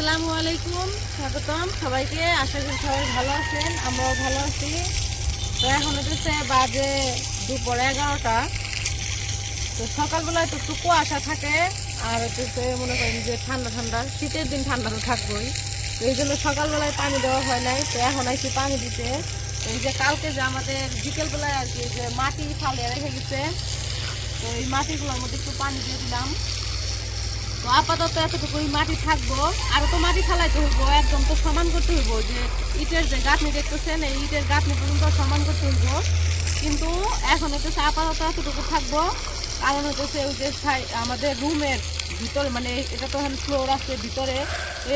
আসসালামু আলাইকুম, স্বাগতম সবাইকে। আশা করি সবাই ভালো আছেন, আমরাও ভালো আছি। তো এখন হচ্ছে বাজে দুপুর 11টা। তো সকালবেলায় তো একটু কুয়াশা থাকে, আর হচ্ছে মনে করেন যে ঠান্ডা ঠান্ডা, শীতের দিন ঠান্ডা তো থাকবোই। তো এই জন্য সকালবেলায় পানি দেওয়া হয় নাই। তো এখন আইছি পানি দিতে। এই যে কালকে যে আমাদের বিকেলবেলায় আর কি যে মাটি ফালিয়ে রেখে গেছে, তো এই মাটিগুলোর মধ্যে একটু পানি দিয়ে দিলাম। তো আপাতত এতটুকুই মাটি থাকবো, আরো তো মাটি ফালাইতে হইব, একদম তো সমান করতে হইব। যে ইটের যে গাঁথনি দেখতেছেন, এই ইটের গাঁথনি পর্যন্ত সমান করতে হইব। কিন্তু এখন হচ্ছে আপাতত এতটুকু থাকবো, কারণ হচ্ছে ওই যে আমাদের রুমের ভিতরে, মানে এটা তো এখন ফ্লোর আছে ভিতরে,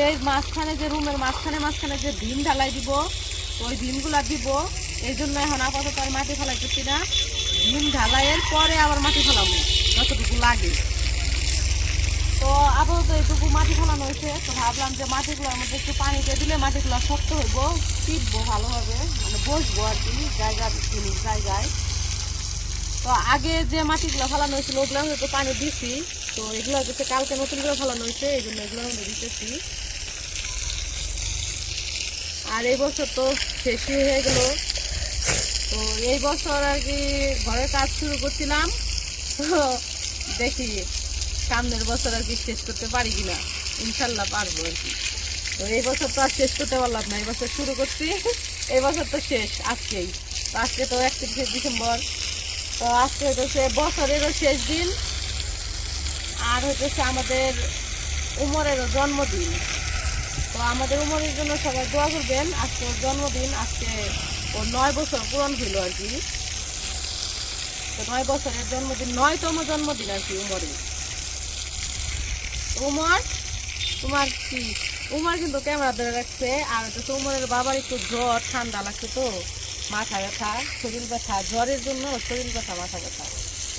এই মাঝখানে যে রুমের মাঝখানে মাঝখানে যে ডিম ঢালাই দিব, তো ওই ডিমগুলা দিব। এই জন্য এখন আপাতত আর মাটি ফেলাইতেছি না। ডিম ঢালাইয়ের পরে আবার মাটি ফেলাবো যতটুকু লাগে। তো আপাতত এইটুকু মাটি ফেলানো হয়েছে। তো ভাবলাম যে মাটিগুলোর মধ্যে একটু পানি দিয়ে দিলে মাটিগুলো শক্ত হইব, টিপবো ভালোভাবে, মানে বসবো আর কি জায়গায়। তো আগে যে মাটিগুলো ফেলানো হয়েছিল ওগুলো হয়তো পানি দিছি। তো এগুলো হচ্ছে কালকে নতুন করে ফেলানো হয়েছে, এই জন্য এগুলো আমরা দিতেছি। আর এই বছর তো শেষই হয়ে গেল। তো এই বছর আর কি ঘরের কাজ শুরু করছিলাম, তো দেখি সামনের বছর আর কি শেষ করতে পারি কিনা। ইনশাল্লাহ পারবো আর কি। তো এই বছর তো আর শেষ করতে পারলাম না, এই বছর শুরু করছি, এই বছর তো শেষ আজকেই। তো আজকে তো 31শে ডিসেম্বর। তো আজকে হচ্ছে বছরেরও শেষ দিন, আর হচ্ছে আমাদের উমরেরও জন্মদিন। তো আমাদের উমরের জন্য সবাই দোয়া করবেন। আজকে ওর জন্মদিন, আজকে ওর 9 বছর পূরণ হইল আর কি। তো 9 বছরের জন্মদিন, 9তম জন্মদিন আর কি উমরের। উমর তোমার কি, উমর কিন্তু ক্যামেরা ধরে রাখছে। আর হচ্ছে উমরের বাবার একটু জ্বর, ঠান্ডা লাগছে, তো মাথা ব্যথা, শরীর ব্যথা, জ্বরের জন্য শরীর ব্যথা, মাথা ব্যথা,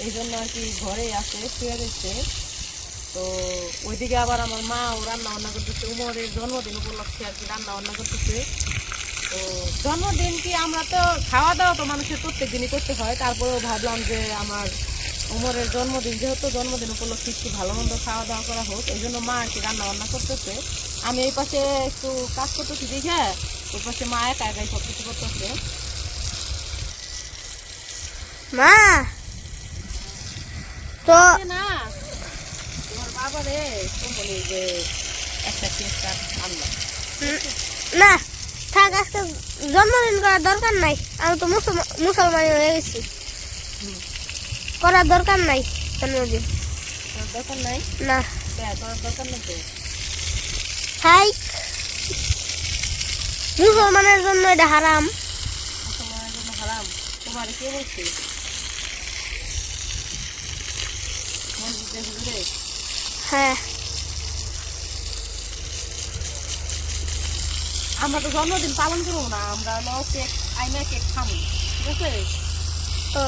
এই জন্য আর কি ঘরেই আছে, শুয়ে রয়েছে। তো ওইদিকে আবার আমার মা ও রান্না বান্না করতেছে, উমরের জন্মদিন উপলক্ষে আর কি রান্না বান্না করতেছে। তো জন্মদিন কি, আমরা তো খাওয়া দাওয়া তো মানুষের প্রত্যেক দিনই করতে হয়, তারপরেও ভাবলাম যে আমার উমরের জন্মদিন, যেহেতু জন্মদিন উপলক্ষে একটু ভালো মন্দ খাওয়া দাওয়া করা হোক, এই জন্য মা আর কি রান্না বান্না করতেছে। আমি এই পাশে একটু কাজ করতেছি দেখে, ওই পাশে মা একা একাই সব কিছু করতেছে। মা তো না তোমার বাবা রে বলি যে একটা কেক কাট আনলাম। না থাক, আজকে জন্মদিন করার দরকার নাই। আমি তো মুসলমান হয়ে গেছি, করার দরকার নাই জন্মদিন। দরকার নাই না করার দরকার নেই তো। হাই, মুসলমানের জন্য এটা হারাম। মুসলমানের জন্য হারাম? তোমার কে বলছে? মসজিদে হুজুরে? হ্যাঁ, আমরা তো জন্মদিন পালন করবো না, আমরা হলো কেক আইনা কেক খাবো, ঠিক আছে? ও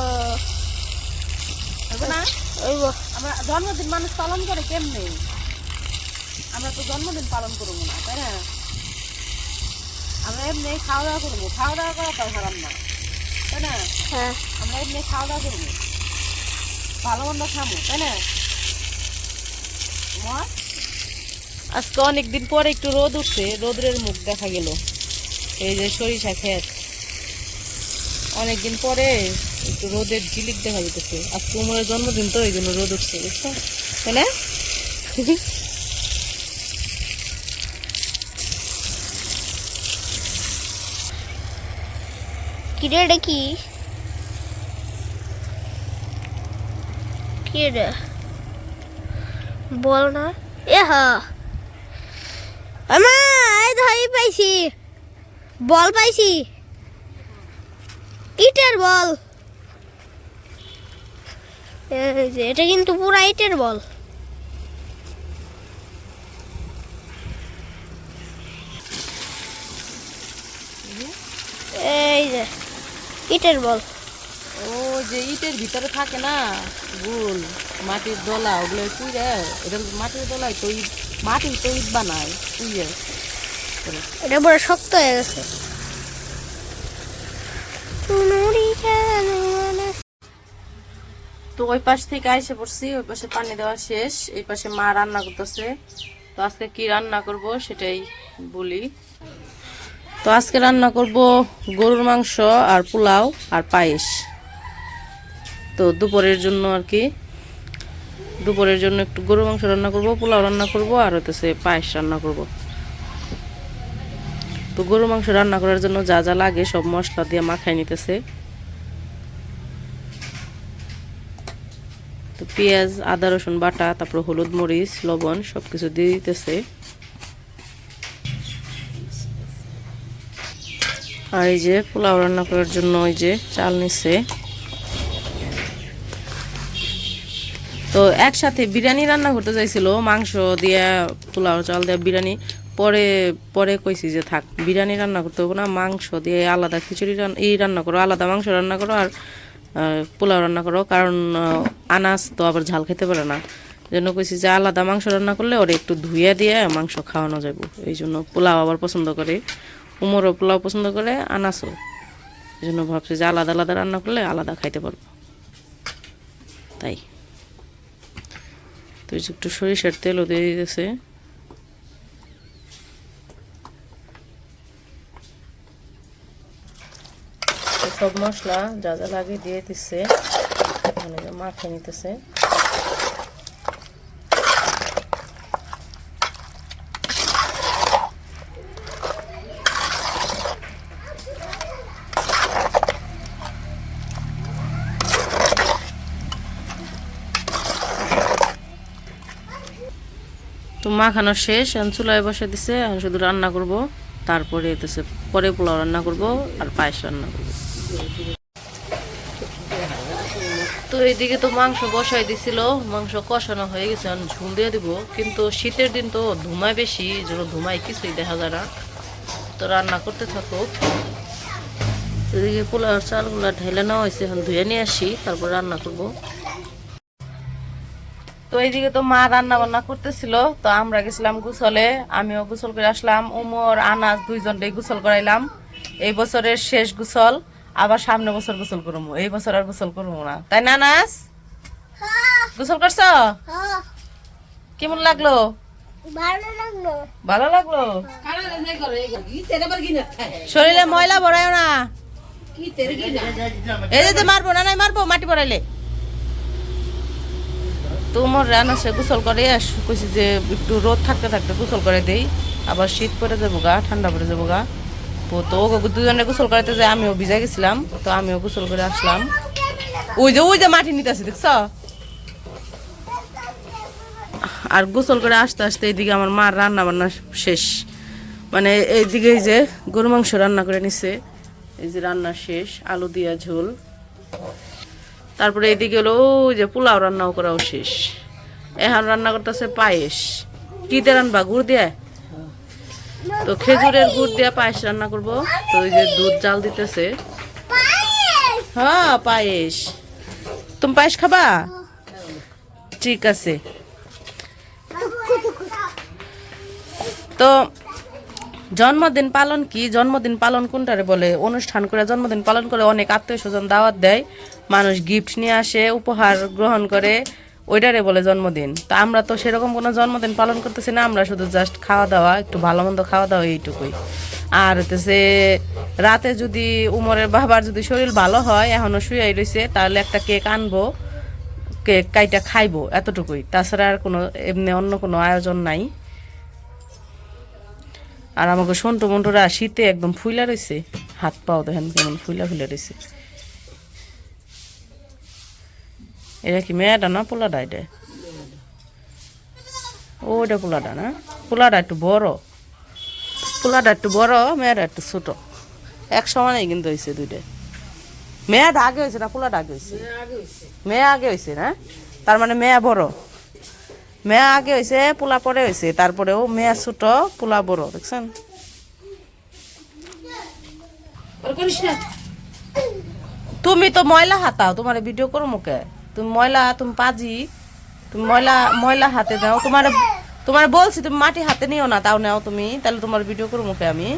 হবে না? ওইব আমরা জন্মদিন মানুষ পালন করে কেমনে? আমরা তো জন্মদিন পালন করবো না, তাই না? আমরা এমনি খাওয়া দাওয়া করবো, খাওয়া দাওয়া করা তো হারাম না, তাই না? হ্যাঁ, আমরা এমনি খাওয়া দাওয়া করবো, ভালো মন্দ খাবো, তাই না? আজকে অনেকদিন পরে একটু রোদ উঠছে, রোদের মুখ দেখা গেল। এই যে সরিষা ক্ষেত, অনেকদিন পরে একটু রোদের ঝিলিক দেখা যেতেছে। আজকে উমরের জন্মদিন, তো এই জন্য রোদ উঠছে, বুঝছো, তাই না? কিরে এটা কি? কি রে বল না। এ আমা, এই ধরি পাইছি, বল পাইছি, ইটের বল। এই যে এটা কিন্তু পুরা ইটের বল। এই যে ইটের বল। ও যে ইটের ভিতরে থাকে না গুল, মাটির দলা, ওগুলো কুইরে, এটা মাটির দলায় তো ইট, মাটির তো ইট বানায় কুইরে। এটা পুরো শক্ত হয়ে গেছে। তো ওই পাশ থেকে আইসে পড়ছি, ওই পাশে পানি দেওয়া শেষ, এই পাশে মা রান্না করতেছে। তো আজকে কি রান্না করব সেটাই বলি। তো আজকে রান্না করব গরুর মাংস আর পোলাও আর পায়েস। তো দুপুরের জন্য আর কি, দুপুরের জন্য একটু গরুর মাংস রান্না করব, পোলাও রান্না করব আর হতেছে পায়েস রান্না করব। তো গরুর মাংস রান্না করার জন্য যা যা লাগে সব মশলা দিয়ে মাখাই নিতেছে। তো পেঁয়াজ, আদা, রসুন বাটা, তারপর হলুদ, মরিচ, লবণ সবকিছু দিয়ে দিতেছে। আর এই যে পোলাও রান্না করার জন্য ওই যে চাল নিচ্ছে। তো একসাথে বিরিয়ানি রান্না করতে চাইছিল, মাংস দিয়ে পোলাও চাল দিয়ে বিরিয়ানি, পরে পরে কইছি যে থাক বিরিয়ানি রান্না করতে হবে না, মাংস দিয়ে আলাদা খিচুড়ি রান্না করো, আলাদা মাংস রান্না করো আর পোলাও রান্না করো, কারণ আনাজ তো আবার ঝাল খেতে পারে না। এই জন্য কইছি যে আলাদা মাংস রান্না করলে ওরা একটু ধুয়ে দিয়ে মাংস খাওয়ানো যাবে। এই জন্য পোলাও আবার পছন্দ করে, উমরও পোলাও পছন্দ করে, আনাসও। এই জন্য ভাবছি যে আলাদা আলাদা রান্না করলে আলাদা খাইতে পারবো, তাই। তো একটু সরিষার তেলও দিয়ে দিতেছে। সব মশলা যা যা লাগে দিয়ে দিচ্ছে, মাখিয়ে নিতেছে। তো মাখানো শেষ, এখন চুলায় বসে দিছে, এখন শুধু রান্না করব, তারপরে এতেছে পরে পোলাও রান্না করব আর পায়েস রান্না করব। তো এইদিকে তো মাংস বসাই দিছিল, মাংস কষানো হয়ে গেছে, এখন ঝুল দিয়ে দিব। কিন্তু শীতের দিন তো ধুমায় বেশি, এই জন্য ধুমায় কিছুই দেখা যায় না। তো রান্না করতে থাকো। এদিকে পোলাওর চালগুলা ঢেলে নেওয়া হয়েছে, এখন ধুয়ে নিয়ে আসি, তারপর রান্না করব। তো এইদিকে তো মা রান্না বান্না করতেছিল, তো আমরা গেছিলাম গোসলে, আমিও গোসল করে আসলাম। উমর, আনাজ দুইজনটাই গোসল করাইলাম। এই বছরের শেষ গোসল, আবার সামনে বছর গোসল করবো, এই বছর আর গোসল করবো না, তাই না আনাজ? গোসল করছ? কেমন লাগলো? ভালো লাগলো। শরীরে ময়লা ভরায় না, এই যে মারবো না, নাই মারবো মাটি ভরাইলে। তো মোর রান্না সে গোসল করে কইছি যে একটু রোদ থাকতে থাকতে গোসল করে দেই, আবার শীত পরে যাবো গা, ঠান্ডা পরে যাবো গা। তো দুজনে গোসল করাতে যে আমিও ভিজা গেছিলাম, তো আমিও গোসল করে আসলাম। ওই যে মাটি নিতে আসি দেখছ। আর গোসল করে আসতে আসতে এইদিকে আমার মার রান্না বান্না শেষ, মানে এইদিকে এই যে গরু মাংস রান্না করে নিছে, এই যে রান্না শেষ, আলু দিয়া ঝোল। তারপরে এদিকে হলো ওই যে পোলাও রান্নাও করাও শেষ। এখন রান্না করতেছে পায়েস। কি দিয়ে রান্না? গুড় দিয়ে। তো খেজুরের গুড় দিয়ে পায়েস রান্না করব। তো ওই যে দুধ জাল দিতেছে। হ্যাঁ পায়েস। তুমি পায়েস খাবা? ঠিক আছে। তো জন্মদিন পালন কি, জন্মদিন পালন কোনটারে বলে? অনুষ্ঠান করে জন্মদিন পালন করে, অনেক আত্মীয় স্বজন দাওয়াত দেয়, মানুষ গিফট নিয়ে আসে, উপহার গ্রহণ করে, ওইটারে বলে জন্মদিন। তো আমরা তো সেরকম কোনো জন্মদিন পালন করতেছি না, আমরা শুধু জাস্ট খাওয়া দাওয়া, একটু ভালো মন্দ খাওয়া দাওয়া, এইটুকুই। আর হতেছে রাতে যদি উমরের বাবার যদি শরীর ভালো হয়, এখনো শুয়ে রয়েছে, তাহলে একটা কেক আনবো, কেক কাইটা খাইবো, এতটুকুই। তাছাড়া আর কোনো এমনি অন্য কোনো আয়োজন নাই। আর আমাকে সন্টু মন্টুরা শীতে একদম ফুইলা রয়েছে, হাত পাও দেখেন কেমন ফুইলা ফুইলা রয়েছে। এটা কি মেয়েটা না পোলাটা? এটা ওইটা পোলাটা না, পোলাটা একটু বড়, পোলাটা একটু বড়, মেয়েটা একটু ছোট। এক সমানেই কিন্তু হয়েছে দুইটা। মেয়েটা আগে হয়েছে না পোলাটা আগে হয়েছে? মেয়ে আগে হয়েছে না, তার মানে মেয়ে বড়। মেয়ে আগে হয়েছে, পোলা পরে হয়েছে, তারপরেও মেয়ে ছোট, পোলা বড়, দেখছেন? তুমি তো ময়লা হাতাও, তোমার ভিডিও করো মুখে, তুমি ময়লা, তুমি পাজি, তুমি ময়লা হাতে দাও। তোমার বলছি তুমি মাটি হাতে নিও না, তাও নাও তুমি, তাহলে তোমার ভিডিও করো মুখে আমি।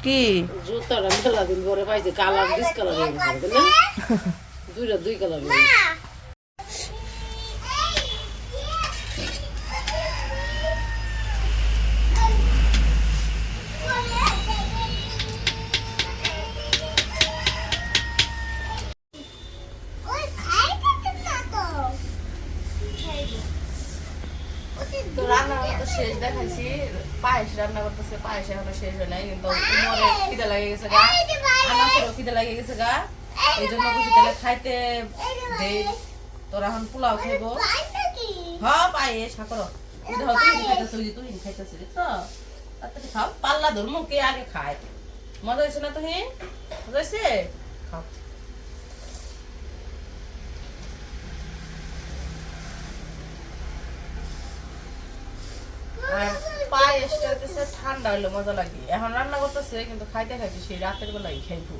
কি জুতাটা মেলা দিন পরে পাইছে, কালার ডিসকালার হয়ে গেছে না, দুই কালার। শেষ দেখাইছি পায়েস রান্না করতেছে, পায়েস এখনো শেষ হয় নাই, কিন্তু উমরে খিদে লাগে গেছে গা, আনাসেরও খিদে লাগে গেছে গা, এই জন্য বুঝি তাহলে খাইতে দেই। তোরা এখন পোলাও খাইবো। হ্যাঁ পায়েস করো, তুই খাইতেছ, ওই যে তুই খাইতেছিস দেখছো, তাড়াতাড়ি খাও, পাল্লা ধর্ম কে আগে খায়। মজা হয়েছে না তুমি? মজা হয়েছে? খাও। আর পায়েসটা হইতেছে ঠান্ডা হইলে মজা লাগে, এখন রান্না করতেছে কিন্তু খাইতে খাইতে সেই রাতের বেলায় খাইবো।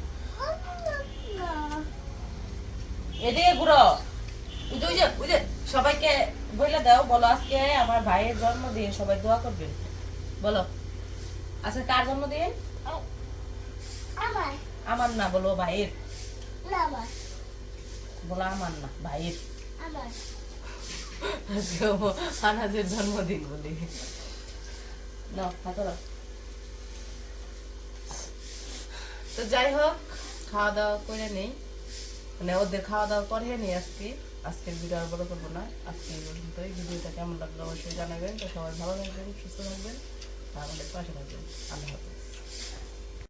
এদিকে ঘুরো, ওই যে সবাইকে বলে দাও, বলো আজকে আমার ভাইয়ের জন্মদিন, সবাই দোয়া করবেন। বলো আজকে কার জন্মদিন? আমার না, বলো ভাইয়ের। বলো আমার না, ভাইয়ের। আজকে আনাজের জন্মদিন বলি। তো যাই হোক, খাওয়া দাওয়া করে নেই, মানে ওদের খাওয়া দাওয়া করে নেই আজকের ভিডিও আর বড় করবো না। আজকে এই পর্যন্তই। ভিডিওটা কেমন লাগলো অবশ্যই জানাবেন। তো সবাই ভালো থাকবেন, সুস্থ থাকবেন, আর আমাদের পাশে থাকবেন। আল্লাহ হাফেজ।